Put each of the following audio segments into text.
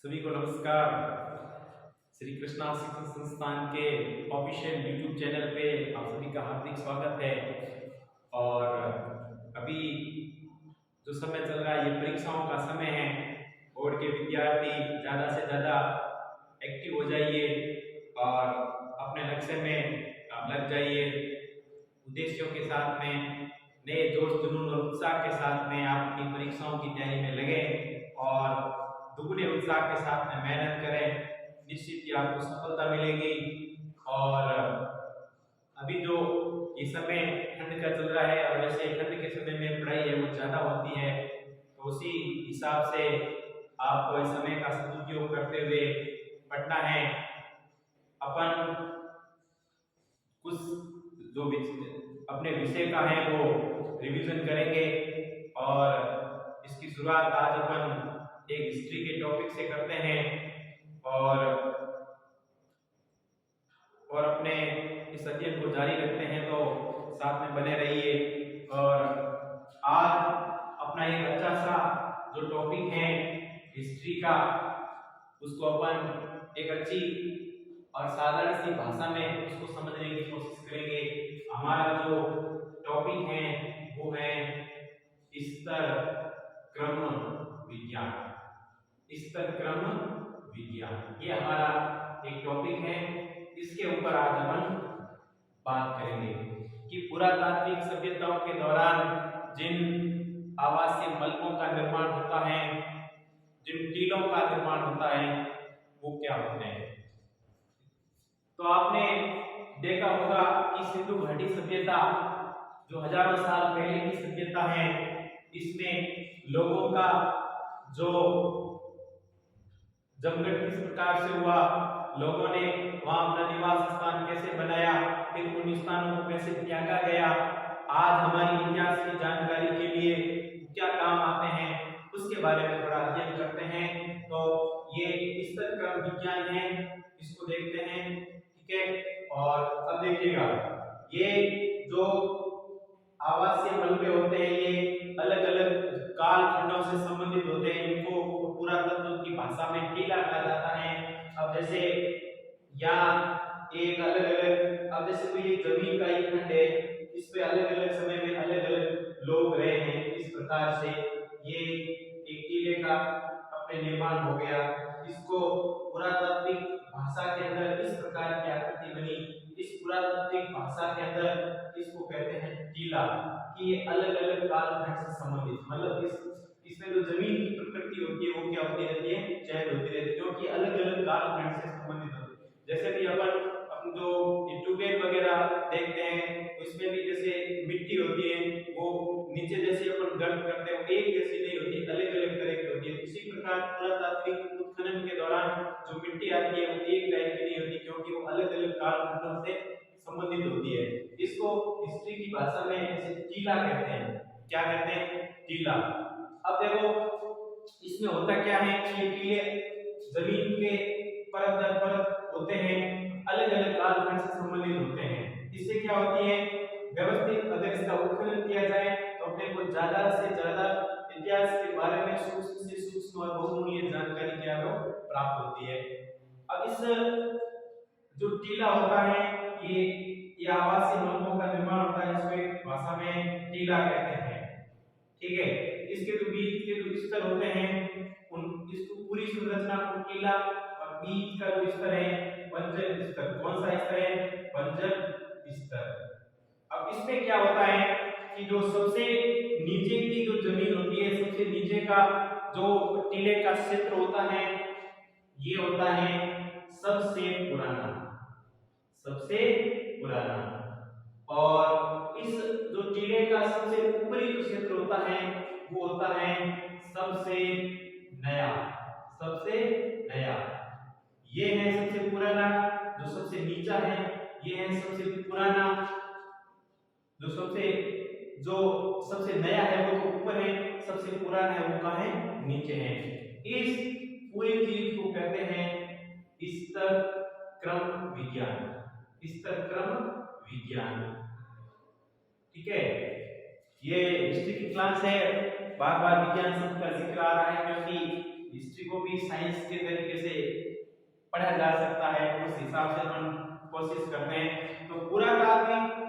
सभी को नमस्कार। श्री कृष्णा शिक्षण संस्थान के ऑफिशियल यूट्यूब चैनल पे आप सभी का हार्दिक स्वागत है। और अभी जो समय चल रहा है ये परीक्षाओं का समय है। बोर्ड के विद्यार्थी ज़्यादा से ज़्यादा एक्टिव हो जाइए और अपने लक्ष्य में आप लग जाइए। उद्देश्यों के साथ में नए जोश जुनून और उत्साह के साथ में आप अपनी परीक्षाओं की तैयारी में लगे और दुगने उत्साह के साथ में मेहनत करें। निश्चित ही आपको सफलता मिलेगी। और अभी जो ये समय ठंड का चल रहा है और वैसे ठंड के समय में पढ़ाई है वो ज़्यादा होती है, तो उसी हिसाब से आपको इस समय का सदुपयोग करते हुए पढ़ना है। अपन कुछ जो अपने विषय का है वो रिवीजन करेंगे और इसकी शुरुआत आज अपन एक हिस्ट्री के टॉपिक से करते हैं और अपने इस अध्ययन को जारी रखते हैं, तो साथ में बने रहिए। और आज अपना एक अच्छा सा जो टॉपिक है हिस्ट्री का, उसको अपन एक अच्छी और साधारण सी भाषा में उसको समझने की कोशिश करेंगे। हमारा जो टॉपिक है वो है स्तर क्रम विज्ञान। स्तर क्रम विज्ञान ये हमारा एक टॉपिक है। इसके ऊपर आज अपन बात करेंगे कि पुरातात्विक सभ्यताओं के दौरान जिन आवासीय मलकों का निर्माण होता है, जिन टीलों का निर्माण होता है, वो क्या होते हैं। तो आपने देखा होगा कि सिंधु घाटी सभ्यता जो हजारों साल पहले की सभ्यता है, इसमें लोगों का जो जमघट किस प्रकार से हुआ, लोगों ने वहां अपना निवास स्थान कैसे बनाया, फिर उन स्थानों को कैसे त्यागा गया, आज हमारी इतिहास की जानकारी के लिए क्या काम आते हैं, उसके बारे में थोड़ा अध्ययन करते हैं। तो ये स्तर क्रम विज्ञान है, इसको देखते हैं। ठीक है। और अब देखिएगा, ये जो आवासीय मलबे होते हैं ये अलग अलग कालखंडों से संबंधित होते हैं। इनको पुरातत्व की भाषा में टीला कहा जाता है। अब जैसे या एक अलग अलग, अब जैसे कोई जमीन का एक खंड है, इस पे अलग अलग समय में अलग अलग लोग रहे हैं, इस प्रकार से ये एक टीले का अपने निर्माण हो गया। इसको पुरातात्विक भाषा के अंदर इस प्रकार की आकृति बनी। इस पुरातात्विक भाषा के अंदर इसको कहते हैं टीला, कि ये अलग अलग कालखंड से संबंधित, मतलब इसमें जो जमीन की प्रकृति होती है वो क्या होती रहती है, चेंज होती रहती है, क्योंकि अलग अलग कालखंड से संबंधित होती है। जैसे भी अपन जो ट्यूबवेल वगैरह देखते हैं, उसमें भी जैसे मिट्टी होती है वो नीचे जैसे अपन गर्म करते हैं एक जैसी नहीं होती, अलग अलग तरह की होती है। इसी प्रकार पुरातात्विक उत्खनन के दौरान जो मिट्टी आती है वो एक टाइप की नहीं होती, क्योंकि वो अलग अलग कालखंडों से संबंधित होती है। इसको हिस्ट्री की भाषा में ऐसे टीला कहते हैं। क्या कहते हैं? टीला। अब देखो इसमें होता क्या है कि ये टीले जमीन के परत दर परत होते हैं, अलग अलग कालखंड से संबंधित होते हैं। इससे क्या होती है, व्यवस्थित अगर इसका उत्खनन किया जाए तो अपने को ज्यादा से ज्यादा इतिहास के बारे में सूक्ष्म से सूक्ष्म और बहुमूल्य जानकारी क्या हो प्राप्त होती है। अब इस जो टीला होता है ये आवासीय मलकों का निर्माण होता है, इसको भाषा में टीला कहते हैं। ठीक है। इसके जो बीच के जो स्तर होते हैं उन इसको पूरी संरचना को टीला, और बीच का जो स्तर है बंजर स्तर। कौन सा स्तर है? बंजर स्तर। अब इसमें क्या होता है कि जो सबसे नीचे की जो जमीन होती है, सबसे नीचे का जो टीले का क्षेत्र होता है, ये होता है सबसे पुराना, सबसे पुराना। और इस जो टीले का सबसे ऊपरी जो क्षेत्र होता है वो होता है सबसे नया, सबसे नया। ये है सबसे पुराना, जो सबसे नीचा है ये है सबसे पुराना, जो सबसे नया है वो तो ऊपर है, सबसे पुराना है वो कहाँ है? नीचे है। इस पूरी चीज को कहते हैं स्तर क्रम विज्ञान, स्तर क्रम विज्ञान। ठीक है। ये हिस्ट्री की क्लास है, बार बार विज्ञान शब्द का जिक्र आ रहा है क्योंकि हिस्ट्री को भी साइंस के तरीके से पढ़ा जा सकता है, उस हिसाब से हम कोशिश करते हैं। तो पुरातात्विक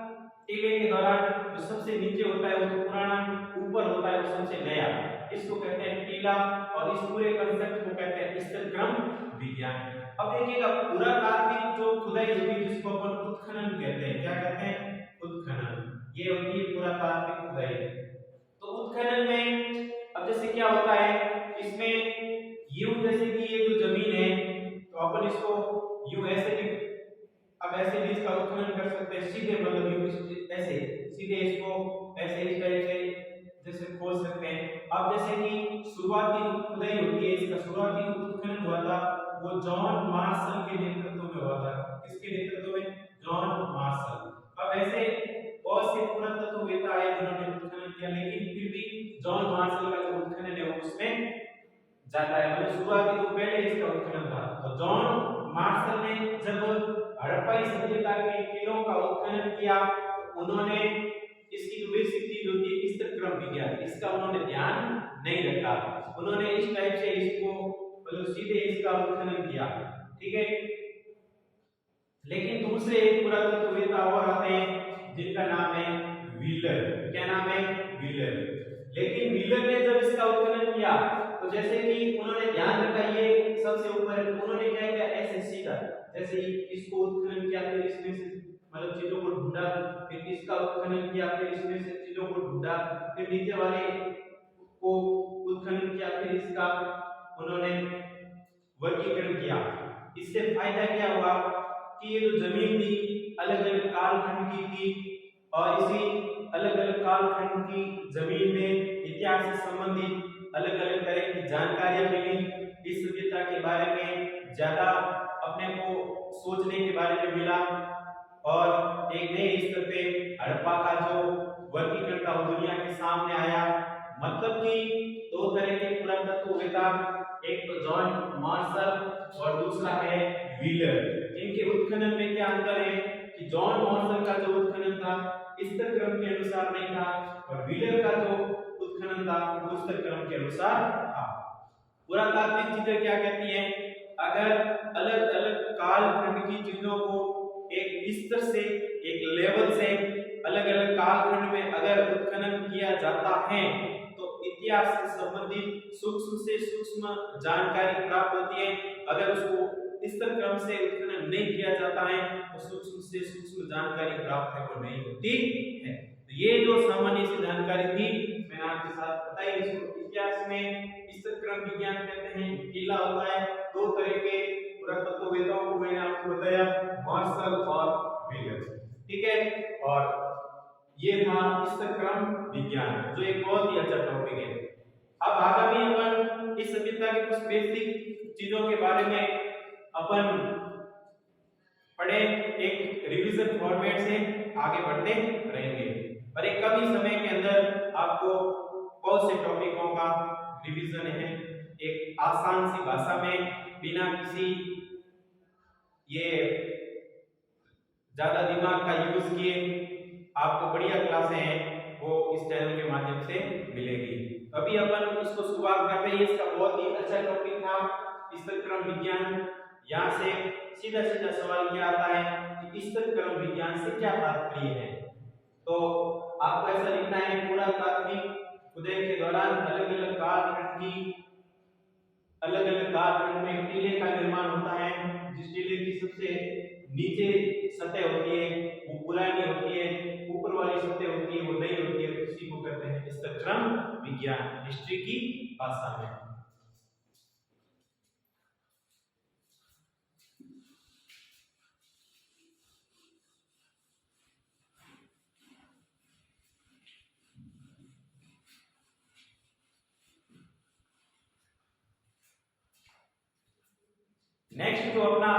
टीले के दौरान जो सबसे नीचे होता है वो पुराना, ऊपर होता है वो सबसे नया, इसको कहते हैं टीला, और इस पूरे कंसेप्ट को कहते हैं स्तर क्रम विज्ञान। अब देखिएगा पुरातात्विक जो खुदाई होती है जिसको अपन उत्खनन कहते हैं, क्या कहते हैं, उत्खनन, ये होती है पुरातात्विक खुदाई। तो उत्खनन में अब जैसे क्या होता है, इसमें यूं जैसे कि ये जो जमीन है तो अपन इसको यूं ऐसे भी, अब ऐसे भी इसका उत्खनन कर सकते हैं, सीधे मतलब यूं ऐसे सीधे इसको ऐसे इस टाइप से जैसे खोद सकते हैं। अब जैसे कि शुरुआती खुदाई होती है, इसका शुरुआती उत्खनन हुआ था वो जॉन मार्शल के नेतृत्व में हुआ था। किसके नेतृत्व में, जॉन मार्शल। अब ऐसे बहुत से पुरातत्ववेत्ता आए जिन्होंने उत्खनन किया, लेकिन फिर भी जॉन मार्शल का जो उत्खनन है वो उसमें जाता है, मतलब शुरुआती तो पहले इसका उत्खनन था। तो जॉन मार्शल ने जब हड़प्पाई सभ्यता के टीलों का उत्खनन किया तो उन्होंने इसकी जो बेसिक चीज होती है स्तर क्रम विज्ञान, इसका उन्होंने ध्यान नहीं रखा। उन्होंने इस टाइप से इसको मतलब सीधे इसका उत्खनन किया, ठीक है। लेकिन दूसरे एक पुरातत्ववेत्ता और आते हैं जिनका नाम है व्हीलर। क्या नाम है, व्हीलर। लेकिन व्हीलर ने जब इसका उत्खनन किया तो जैसे कि उन्होंने ध्यान रखा ये सबसे ऊपर है, तो उन्होंने क्या किया, ऐसे सीधा जैसे इसको उत्खनन किया, फिर इसमें से मतलब चीजों को ढूंढा, फिर इसका उत्खनन किया, फिर इसमें से चीजों को ढूंढा, फिर नीचे वाले को उत्खनन किया, फिर इसका उन्होंने वर्गीकरण किया। इससे फायदा क्या हुआ कि ये जो जमीन थी अलग अलग कालखंड की थी, और इसी अलग अलग कालखंड की जमीन में इतिहास से संबंधित अलग अलग तरह की जानकारियां मिली, इस सभ्यता के बारे में ज्यादा अपने को सोचने के बारे में मिला, और एक नए स्तर पे हड़प्पा का जो वर्गीकरण था वो दुनिया के सामने आया। मतलब कि दो तरह के पुरातत्ववेत्ता, एक तो जॉन मार्शल और दूसरा है व्हीलर। इनके उत्खनन में क्या अंतर है कि जॉन मार्शल का जो उत्खनन था स्तर क्रम के अनुसार नहीं था, और व्हीलर का जो उत्खनन था वो स्तर क्रम के अनुसार था। पुरातात्विक चीजें क्या कहती हैं, अगर अलग अलग कालखंड की चीजों को एक स्तर से, एक लेवल से अलग अलग कालखंड में अगर उत्खनन किया जाता है तो इतिहास से संबंधित सूक्ष्म से सूक्ष्म जानकारी प्राप्त होती है। अगर उसको स्तर क्रम से उत्खनन नहीं किया जाता है तो सूक्ष्म से सूक्ष्म जानकारी प्राप्त है वो नहीं होती है। तो ये जो सामान्य सी जानकारी थी मैंने आपके साथ बताई। इसको इतिहास में स्तर क्रम विज्ञान कहते हैं। टीला होता है, दो तरह के पुरातत्ववेत्ताओं को मैंने आपको बताया, मार्शल और व्हीलर, ठीक है। और ये था स्तर क्रम विज्ञान जो एक बहुत ही अच्छा टॉपिक है। अब आगामी अपन इस सभ्यता के कुछ बेसिक चीजों के बारे में अपन पढ़े, एक रिवीजन फॉर्मेट से आगे बढ़ते रहेंगे, और एक कम ही समय के अंदर आपको बहुत से टॉपिकों का रिवीजन है, एक आसान सी भाषा में बिना किसी ये ज्यादा दिमाग का यूज किए आपको बढ़िया क्लासें हैं वो इस चैनल के माध्यम से मिलेगी। अभी अपन इसको शुरुआत करते हैं। इसका बहुत ही अच्छा टॉपिक था स्तर क्रम विज्ञान। यहाँ से सीधा सीधा सवाल क्या आता है कि स्तर क्रम विज्ञान से क्या तात्पर्य है। तो आपको ऐसा लिखना है, पुरातात्विक खुदाई के दौरान अलग अलग कालखंड में टीले का निर्माण होता है। जिस टीले की सबसे नीचे सतह होती है वो पुरानी होती है, ऊपर वाली सतह होती है वो नई होती है, उसी को कहते हैं स्तर क्रम विज्ञान, हिस्ट्री की भाषा में। नेक्स्ट जो अपना